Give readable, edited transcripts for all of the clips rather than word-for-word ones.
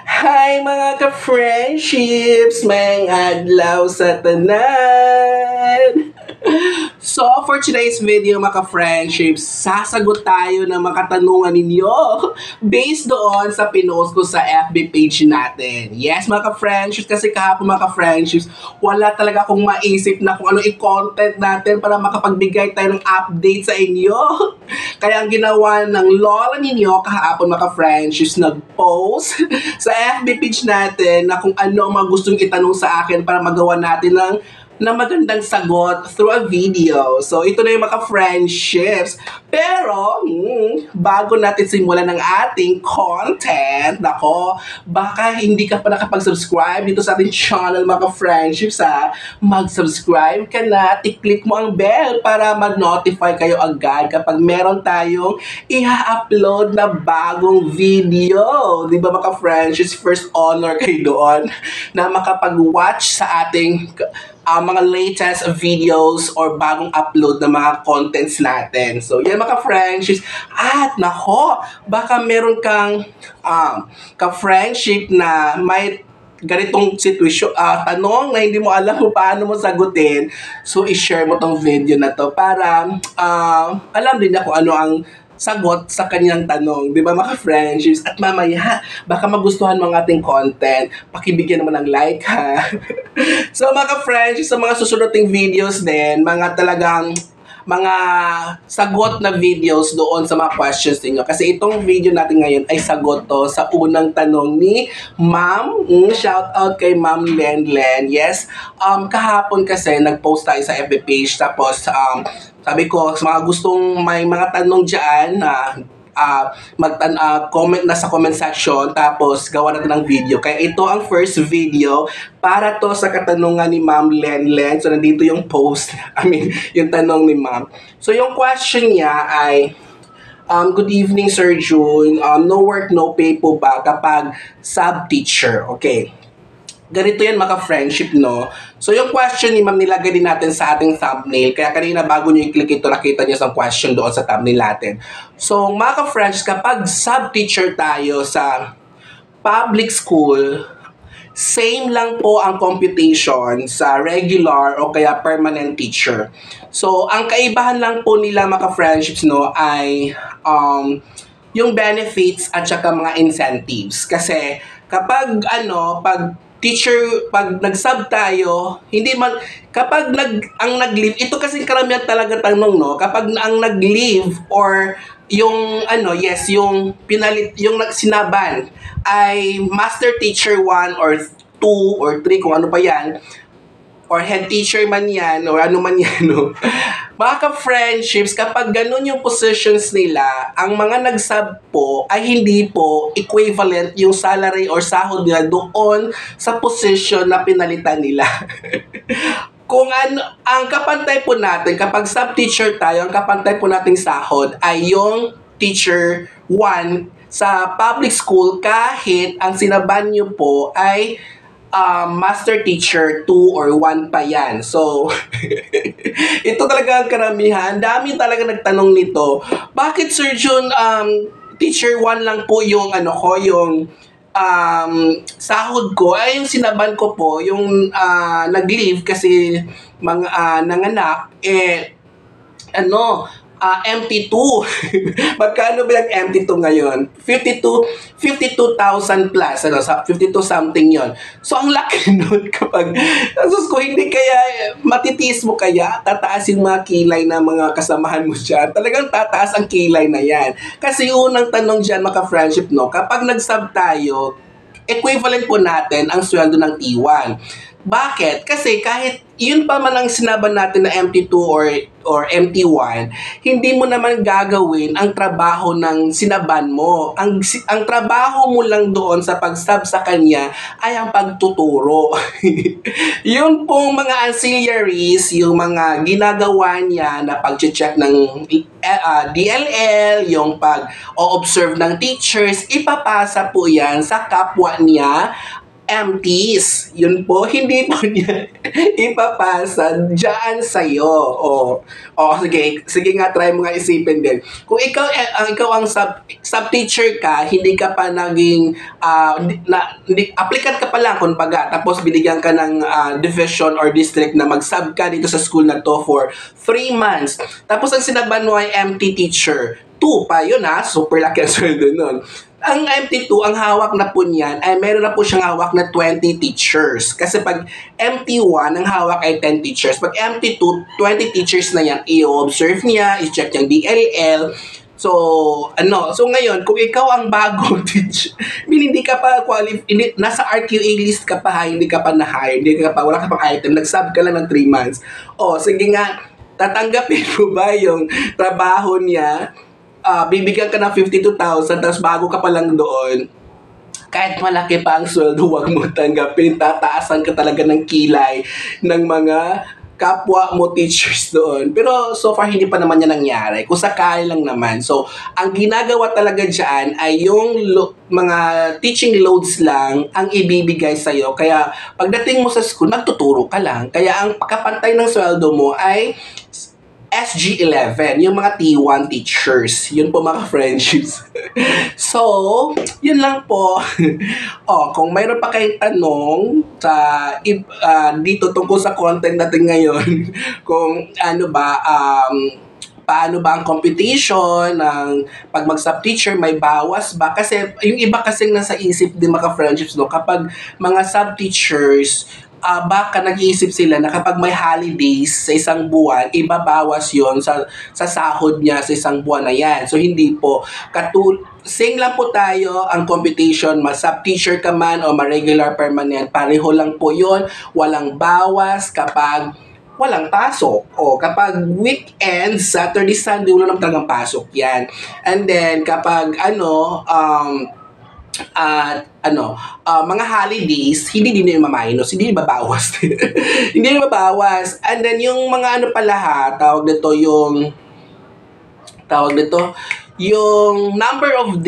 Hi mga ka-friendships! Mayang adlaw sa tanan! So, for today's video, mga ka-friendships, sasagot tayo ng mga katanungan ninyo based doon sa pinost ko sa FB page natin. Yes, mga ka-friendships, kasi kahapon mga ka-friendships, wala talaga akong maisip na kung ano i-content natin para makapagbigay tayo ng update sa inyo. Kaya ang ginawa ng lola ninyo kahapon mga ka-friendships, nag-post sa FB page natin na kung ano ang mga gustong itanong sa akin para magawa natin ng magandang sagot through a video. So, ito na yung mga friendships. Pero, bago natin simulan ng ating content, nako, baka hindi ka pa nakapag-subscribe dito sa ating channel, mga friendships, ha? Mag-subscribe ka na, i-click mo ang bell para mag-notify kayo agad kapag meron tayong i-upload na bagong video. Di ba, mga friendships, first honor kayo doon na makapag-watch sa ating mga latest videos or bagong upload na mga contents natin. So, yan mga friendships. At nako, baka meron kang ka-friendship na may ganitong situation, tanong na hindi mo alam kung paano mo sagutin. So, i-share mo tong video na to para alam din na kung ano ang sagot sa kanyang tanong. Di ba mga friendships? At mamaya, baka magustuhan mo ang ating content. Pakibigyan naman ng like, ha? So mga friendships, sa mga susunoding videos din, mga talagang mga sagot na videos doon sa mga questions ninyo. Kasi itong video natin ngayon ay sagot to sa unang tanong ni Ma'am. Shout out kay Ma'am Len. Yes, kahapon kasi nag-post tayo sa FB page. Tapos, sabi ko, sa mga gustong may mga tanong dyan, comment na sa comment section, tapos gawa natin ng video. Kaya ito ang first video para to sa katanungan ni Ma'am Len. So, nandito yung post, yung tanong ni Ma'am. So, yung question niya ay, good evening, Sir June. No work, no pay po ba kapag sub-teacher? Okay. Ganito yan mga friendship, no? So yung question ni ma'am nilagay din natin sa ating thumbnail. Kaya kanina bago nyo i-click ito, nakita nyo sa question doon sa thumbnail natin. So mga friends, kapag sub-teacher tayo sa public school, same lang po ang computation sa regular o kaya permanent teacher. So ang kaibahan lang po nila mga friendships, no, ay yung benefits at saka mga incentives. Kasi kapag pag teacher, pag nag-sub tayo, hindi man, kapag ang nag-leave, ito kasi karamihan talaga tanong, no? Kapag ang nag-leave or yung, yung pinalit, yung sinaban ay master teacher 1 or 2 or 3, kung ano pa yan, or head teacher man yan, or ano man yan, no? Mga ka-friendships, kapag ganun yung positions nila, ang mga nag-sub po ay hindi po equivalent yung salary or sahod nila doon sa position na pinalitan nila. Kung ang kapantay po natin, kapag sub-teacher tayo, ang kapantay po nating sahod ay yung teacher 1 sa public school kahit ang sinaban nyo po ay master teacher 2 or 1 pa yan. So, ito talaga ang karamihan. Dami talaga nagtanong nito. Bakit Sir Jun, teacher 1 lang po yung yung sahod ko? Ay, yung sinaban ko po, yung nag-leave kasi nanganak, MT2. Magkano ba yung MT2 ngayon? 52,000 plus. Sa 52 something yon. So, ang laki nun kapag, ko, hindi kaya, matitiis mo kaya, tataas yung mga kilay na mga kasamahan mo dyan. Talagang tataas ang kilay na yan. Kasi unang tanong dyan, mga friendship, no, kapag nag-sub tayo, equivalent po natin ang sweldo ng T1. Bakit? Kasi kahit yun pa man ang sinaban natin na MT2 or MT1, hindi mo naman gagawin ang trabaho ng sinaban mo. Ang trabaho mo lang doon sa pag-sub sa kanya ay ang pagtuturo. Yun pong mga ancillaries, yung mga ginagawa niya na pag-check ng DLL, yung pag-observe ng teachers, ipapasa po yan sa kapwa niya empties. Yun po, hindi po niya ipapasa dyan sa'yo. Sige nga, try mo nga isipin din. Kung ikaw ang sub-teacher ka, hindi ka pa naging, applicant ka pa lang, kumbaga, tapos binigyan ka ng division or district na mag-sub ka dito sa school na to for 3 months. Tapos ang sinaban mo ay empty teacher. 2 pa yun super laki ang sweldo nun. Ang MT2, ang hawak na po niyan ay meron na po siyang hawak na 20 teachers. Kasi pag MT1, ang hawak ay 10 teachers. Pag MT2, 20 teachers na yan. I-observe niya, i-check yung DLL. So ngayon, kung ikaw ang bagong teacher, hindi ka pa nasa RQA list ka pa, hindi ka pa na-hire, wala ka pang item, nag-sub ka lang ng 3 months. Sige nga, tatanggapin mo ba yung trabaho niya? Bibigyan ka ng 52,000 tapos bago ka pa lang doon, kahit malaki pa ang sweldo, huwag mo tanggapin. Tataasan ka talaga ng kilay ng mga kapwa mo teachers doon. Pero so far, hindi pa naman yan nangyari. Kung sakali lang naman. So, ang ginagawa talaga dyan ay yung mga teaching loads lang ang ibibigay sa'yo. Kaya, pagdating mo sa school, magtuturo ka lang. Kaya, ang pakapantay ng sweldo mo ay SG11, yung mga T1 teachers. Yun po mga friendships. So, yun lang po. Kung mayroon pa kayong tanong dito tungkol sa content natin ngayon, kung paano ba ang computation ng pag mag-sub-teacher, may bawas ba? Kasi yung iba kasing nasa isip din mga friendships, kapag mga sub-teachers, baka nag-iisip sila na kapag may holidays sa isang buwan, ibabawas yon sa sahod niya sa isang buwan na yan. So, hindi po. Same lang po tayo ang computation, sub-teacher ka man o regular permanent, pareho lang po yon. Walang bawas kapag walang pasok. Kapag weekend, Saturday, Sunday, wala naman talagang pasok yan. And then, kapag mga holidays, hindi din yung maminus, hindi babawas. Hindi babawas. And then, yung mga tawag dito, yung number of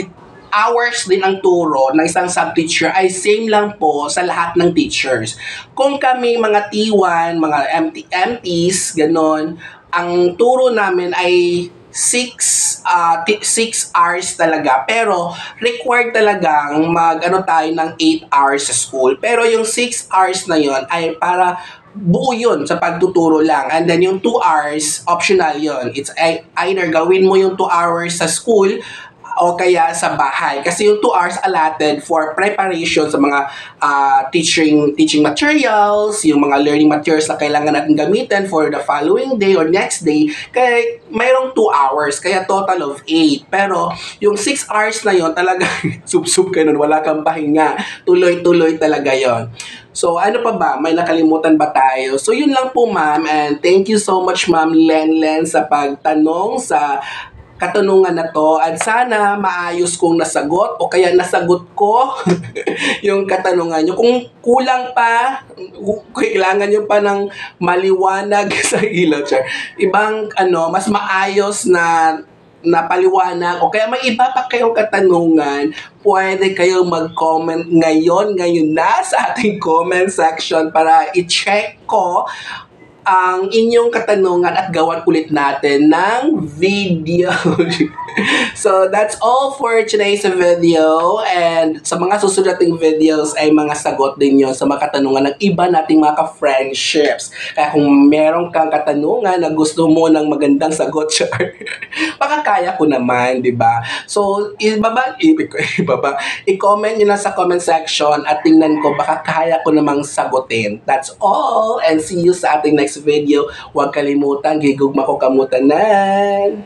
hours din ang turo ng isang sub-teacher ay same lang po sa lahat ng teachers. Kung kami mga T1, mga MTs, ganon, ang turo namin ay 6 hours talaga. Pero, required talagang tayo ng 8 hours sa school. Pero yung 6 hours na yon ay para buo yun sa pagtuturo lang. And then yung 2 hours, optional yon. It's either gawin mo yung 2 hours sa school o kaya sa bahay. Kasi yung 2 hours allotted for preparation sa mga teaching materials, yung mga learning materials na kailangan natin gamitin for the following day or next day. Kaya mayroong 2 hours, kaya total of 8. Pero yung 6 hours na yon talaga sub-sub ka nun, wala kang pahinga. Tuloy-tuloy talaga yon. So, ano pa ba? May nakalimutan ba tayo? So, yun lang po, ma'am. And thank you so much, Ma'am Lenlen, sa pagtanong sa katanungan na to, at sana maayos kong nasagot o kaya nasagot ko yung katanungan nyo. Kung kulang pa, kailangan nyo pa ng maliwanag sa ilaw, ibang mas maayos na paliwanag o kaya may iba pa kayong katanungan, pwede kayong mag-comment ngayon na sa ating comment section para i-check ko ang inyong katanungan at gawan ulit natin ng video. So, that's all for today's video. And sa mga susunod nating videos ay mga sagot din yun sa mga katanungan ng iba nating mga ka-friendships. Kaya kung meron kang katanungan na gusto mo ng magandang sagot, baka kaya ko naman, di ba? So, i-comment nyo na sa comment section at tingnan ko baka kaya ko namang sagutin. That's all, and see you sa ating next video. Huwag kalimutan, gigugma ko kamutanan.